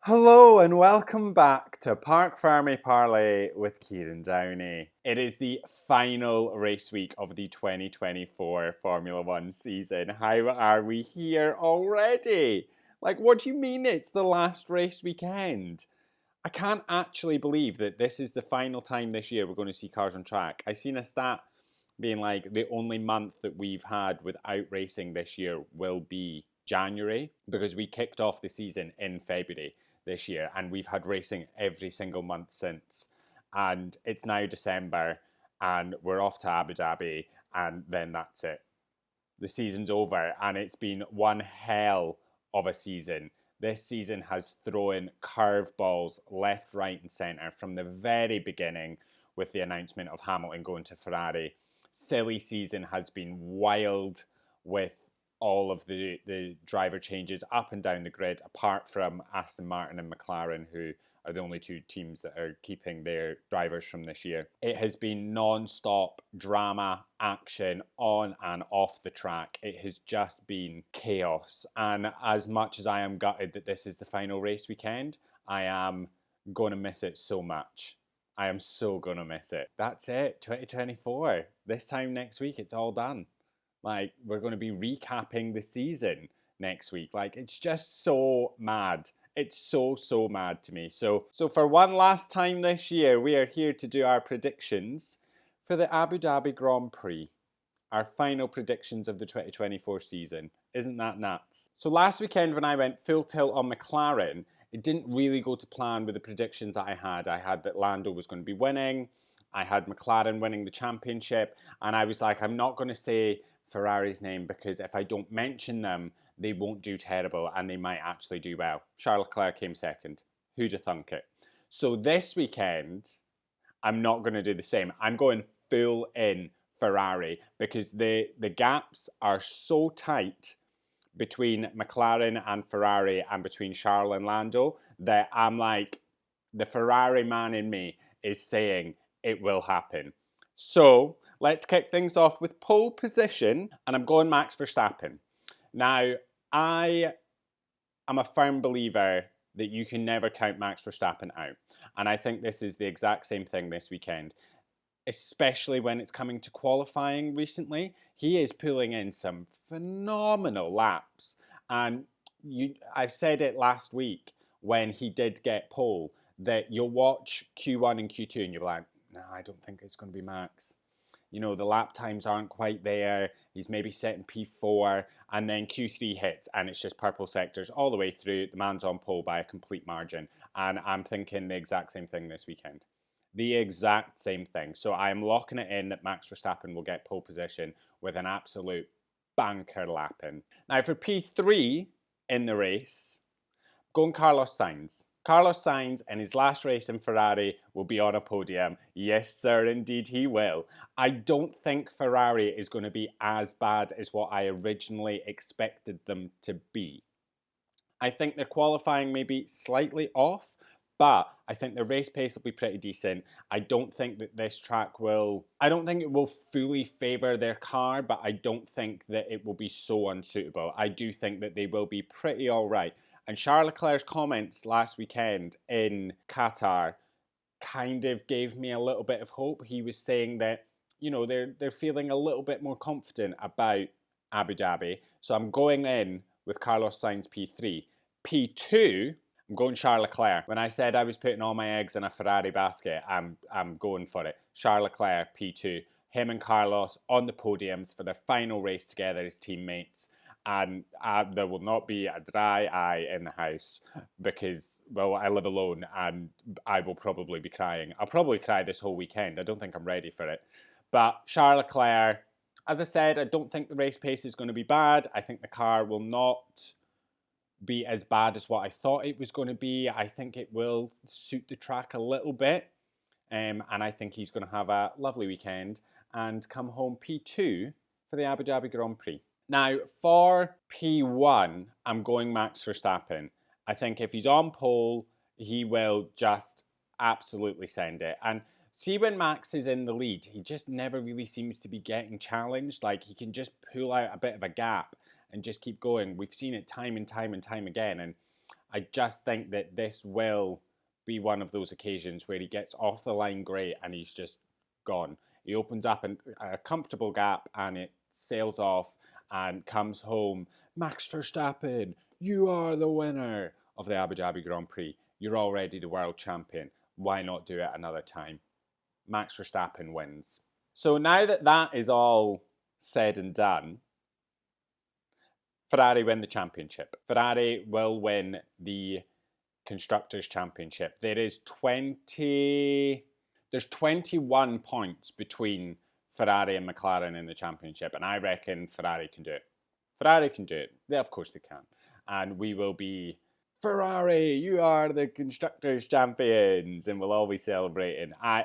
Hello and welcome back to Parc Ferme Parlay with Kieran Downey. It is the final race week of the 2024 Formula One season. How are we here already? What do you mean it's the last race weekend? I can't actually believe that this is the final time this year we're going to see cars on track. I seen a stat being like the only month that we've had without racing this year will be January because we kicked off the season in February this year and we've had racing every single month since. And it's now December and we're off to Abu Dhabi and then that's it. The season's over and it's been one hell of a season. This season has thrown curveballs left, right and centre from the very beginning with the announcement of Hamilton going to Ferrari. Silly season has been wild with all of the driver changes up and down the grid, apart from Aston Martin and McLaren, who are the only two teams that are keeping their drivers from this year. It has been non-stop drama, action, on and off the track. It has just been chaos. And as much as I am gutted that this is the final race weekend, I am going to miss it so much. I am so going to miss it. That's it, 2024. This time next week, it's all done. We're going to be recapping the season next week. It's just so mad. It's so mad to me. So for one last time this year, we are here to do our predictions for the Abu Dhabi Grand Prix. Our final predictions of the 2024 season. Isn't that nuts? So last weekend when I went full tilt on McLaren, it didn't really go to plan with the predictions that I had. I had that Lando was going to be winning. I had McLaren winning the championship. And I was like, I'm not going to say Ferrari's name because if I don't mention them, they won't do terrible and they might actually do well. Charles Leclerc came second. Who'd have thunk it? So this weekend, I'm not going to do the same. I'm going full in Ferrari because the gaps are so tight between McLaren and Ferrari and between Charles and Lando that I'm like, the Ferrari man in me is saying it will happen. So let's kick things off with pole position, and I'm going Max Verstappen. Now, I am a firm believer that you can never count Max Verstappen out. And I think this is the exact same thing this weekend, especially when it's coming to qualifying recently. He is pulling in some phenomenal laps. And I said it last week when he did get pole, that you'll watch Q1 and Q2 and you'll be like, no, I don't think it's going to be Max. You know, the lap times aren't quite there. He's maybe setting P4 and then Q3 hits and it's just purple sectors all the way through. The man's on pole by a complete margin. And I'm thinking the exact same thing this weekend. The exact same thing. So I'm locking it in that Max Verstappen will get pole position with an absolute banker lap in. Now for P3 in the race, going Carlos Sainz. Carlos Sainz in his last race in Ferrari will be on a podium. Yes, sir, indeed he will. I don't think Ferrari is going to be as bad as what I originally expected them to be. I think their qualifying may be slightly off, but I think the race pace will be pretty decent. I don't think that this track will... I don't think it will fully favour their car, but I don't think that it will be so unsuitable. I do think that they will be pretty alright. And Charles Leclerc's comments last weekend in Qatar kind of gave me a little bit of hope. He was saying that, you know, they're feeling a little bit more confident about Abu Dhabi. So I'm going in with Carlos Sainz P3. P2, I'm going Charles Leclerc. When I said I was putting all my eggs in a Ferrari basket, I'm going for it. Charles Leclerc P2. Him and Carlos on the podiums for their final race together as teammates. And there will not be a dry eye in the house because, well, I live alone and I will probably be crying. I'll probably cry this whole weekend. I don't think I'm ready for it. But Charles Leclerc, as I said, I don't think the race pace is going to be bad. I think the car will not be as bad as what I thought it was going to be. I think it will suit the track a little bit. And I think he's going to have a lovely weekend and come home P2 for the Abu Dhabi Grand Prix. Now, for P1, I'm going Max Verstappen. I think if he's on pole, he will just absolutely send it. And see, when Max is in the lead, he just never really seems to be getting challenged. He can just pull out a bit of a gap and just keep going. We've seen it time and time again. And I just think that this will be one of those occasions where he gets off the line great and he's just gone. He opens up a comfortable gap and it sails off and comes home. Max Verstappen, you are the winner of the Abu Dhabi Grand Prix. You're already the world champion. Why not do it another time? Max Verstappen wins. So now that that is all said and done, Ferrari win the championship. Ferrari will win the Constructors' Championship. There's 21 points between Ferrari and McLaren in the championship, and I reckon Ferrari can do it. Ferrari can do it. Of course they can. And we will be, Ferrari, you are the Constructors' Champions, and we'll all be celebrating. I'd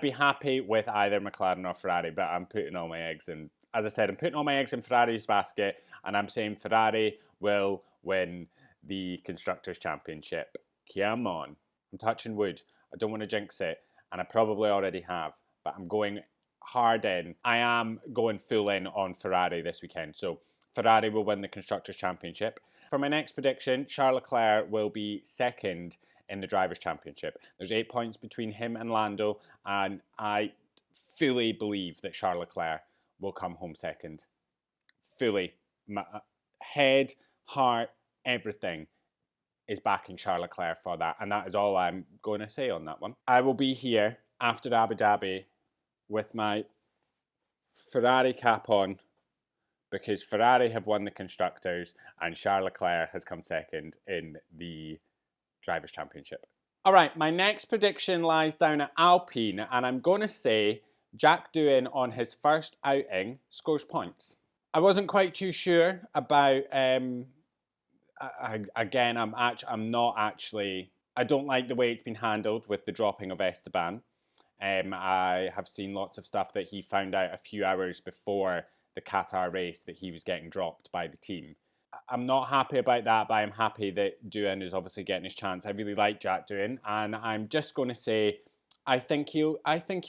be happy with either McLaren or Ferrari, but I'm putting all my eggs in, as I said, I'm putting all my eggs in Ferrari's basket, and I'm saying Ferrari will win the Constructors' Championship. Come on. I'm touching wood. I don't want to jinx it, and I probably already have, but I'm going hard in. I am going full in on Ferrari this weekend, so Ferrari will win the Constructors' Championship. For my next prediction, Charles Leclerc will be second in the Drivers' Championship. There's 8 points between him and Lando, and I fully believe that Charles Leclerc will come home second. Fully. My head, heart, everything is backing Charles Leclerc for that, and that is all I'm going to say on that one. I will be here after Abu Dhabi with my Ferrari cap on, because Ferrari have won the Constructors and Charles Leclerc has come second in the Drivers' Championship. All right, my next prediction lies down at Alpine, and I'm going to say Jack Doohan on his first outing scores points. I wasn't quite too sure about, I don't like the way it's been handled with the dropping of Esteban. I have seen lots of stuff that he found out a few hours before the Qatar race that he was getting dropped by the team. I'm not happy about that, but I'm happy that Doohan is obviously getting his chance. I really like Jack Doohan, and I'm just going to say I think he'll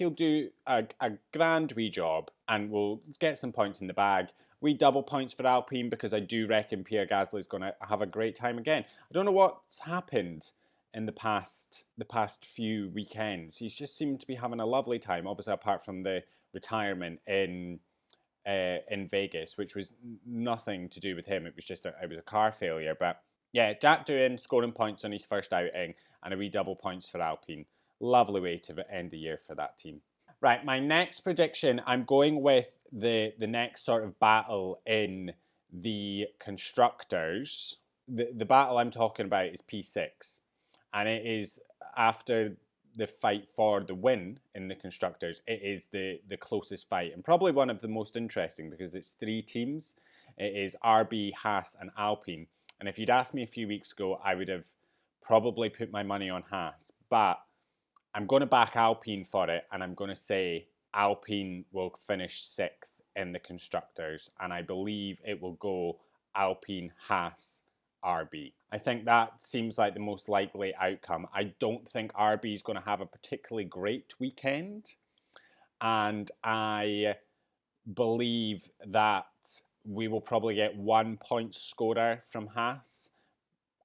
do a grand wee job and we'll get some points in the bag. We double points for Alpine because I do reckon Pierre Gasly is going to have a great time again. I don't know what's happened in the past few weekends. He's just seemed to be having a lovely time, obviously apart from the retirement in Vegas, which was nothing to do with him. It was a car failure. But yeah, Jack Doohan scoring points on his first outing and a wee double points for Alpine. Lovely way to end the year for that team. Right, my next prediction, I'm going with the next sort of battle in the Constructors. The battle I'm talking about is P6. And it is after the fight for the win in the Constructors. It is the closest fight and probably one of the most interesting because it's 3 teams. It is RB, Haas and Alpine. And if you'd asked me a few weeks ago, I would have probably put my money on Haas. But I'm going to back Alpine for it, and I'm going to say Alpine will finish 6th in the Constructors, and I believe it will go Alpine, Haas, RB. I think that seems like the most likely outcome. I don't think RB is going to have a particularly great weekend, and I believe that we will probably get 1 point scorer from Haas.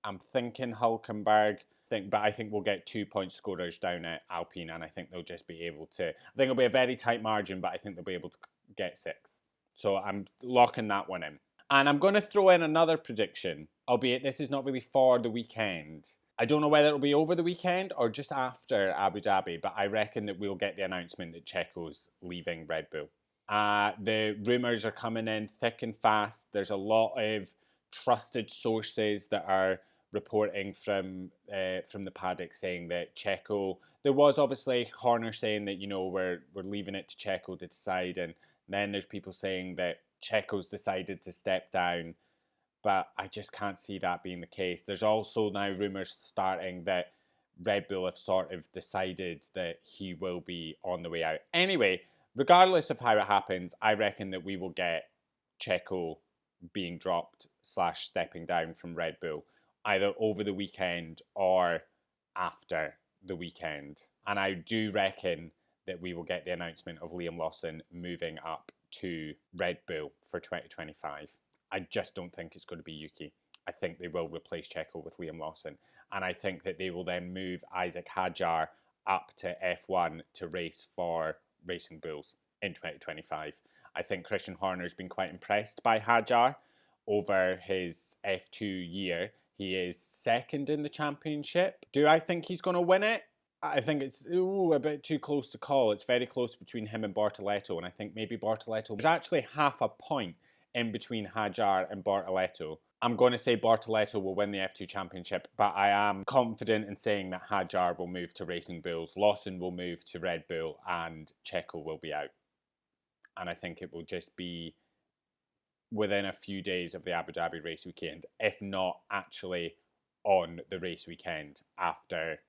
I'm thinking Hülkenberg. But I think we'll get 2 point scorers down at Alpine, and I think they'll just be able to. I think it'll be a very tight margin, but I think they'll be able to get 6th. So I'm locking that one in. And I'm going to throw in another prediction, albeit this is not really for the weekend. I don't know whether it'll be over the weekend or just after Abu Dhabi, but I reckon that we'll get the announcement that Checo's leaving Red Bull. The rumours are coming in thick and fast. There's a lot of trusted sources that are reporting from the paddock saying that Checo, there was obviously Horner saying that, you know, we're leaving it to Checo to decide, and then there's people saying that Checo's decided to step down, but I just can't see that being the case. There's also now rumours starting that Red Bull have sort of decided that he will be on the way out. Anyway, regardless of how it happens, I reckon that we will get Checo being dropped / stepping down from Red Bull, either over the weekend or after the weekend. And I do reckon that we will get the announcement of Liam Lawson moving up to Red Bull for 2025. I just don't think it's going to be Yuki. I think they will replace Checo with Liam Lawson. And I think that they will then move Isaac Hadjar up to F1 to race for Racing Bulls in 2025. I think Christian Horner's been quite impressed by Hadjar over his F2 year. He is second in the championship. Do I think he's going to win it? I think it's a bit too close to call. It's very close between him and Bortoleto, and I think maybe Bortoleto... There's actually half a point in between Hadjar and Bortoleto. I'm going to say Bortoleto will win the F2 Championship, but I am confident in saying that Hadjar will move to Racing Bulls, Lawson will move to Red Bull, and Checo will be out. And I think it will just be within a few days of the Abu Dhabi race weekend, if not actually on the race weekend after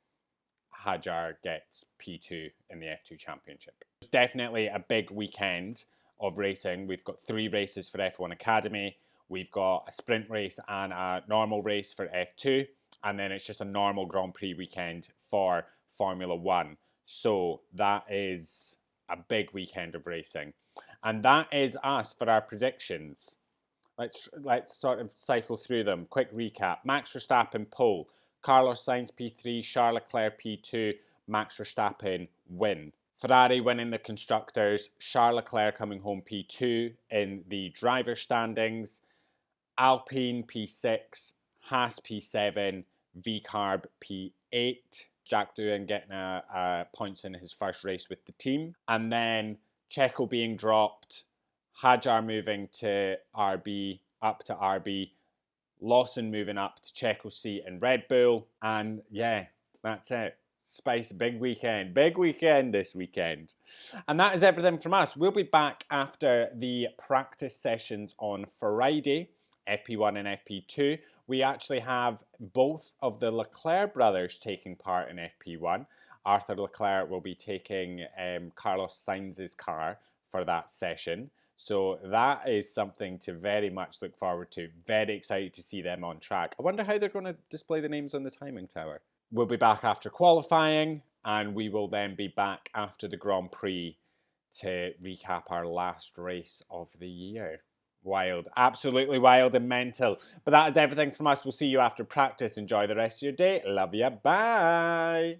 Hadjar gets P2 in the F2 Championship. It's definitely a big weekend of racing. We've got 3 races for F1 Academy. We've got a sprint race and a normal race for F2. And then it's just a normal Grand Prix weekend for Formula 1. So that is a big weekend of racing. And that is us for our predictions. Let's sort of cycle through them. Quick recap. Max Verstappen pole. Carlos Sainz P3, Charles Leclerc P2, Max Verstappen win. Ferrari winning the Constructors, Charles Leclerc coming home P2 in the driver standings, Alpine P6, Haas P7, VCarb P8, Jack Doohan getting points in his first race with the team, and then Checo being dropped, Hadjar moving to RB, up to RB, Lawson moving up to Checo's seat in Red Bull, and yeah, that's it. Spice, big weekend this weekend. And that is everything from us. We'll be back after the practice sessions on Friday, FP1 and FP2. We actually have both of the Leclerc brothers taking part in FP1. Arthur Leclerc will be taking Carlos Sainz's car for that session. So that is something to very much look forward to. Very excited to see them on track. I wonder how they're going to display the names on the timing tower. We'll be back after qualifying, and we will then be back after the Grand Prix to recap our last race of the year. Wild, absolutely wild and mental. But that is everything from us. We'll see you after practice. Enjoy the rest of your day. Love ya. Bye.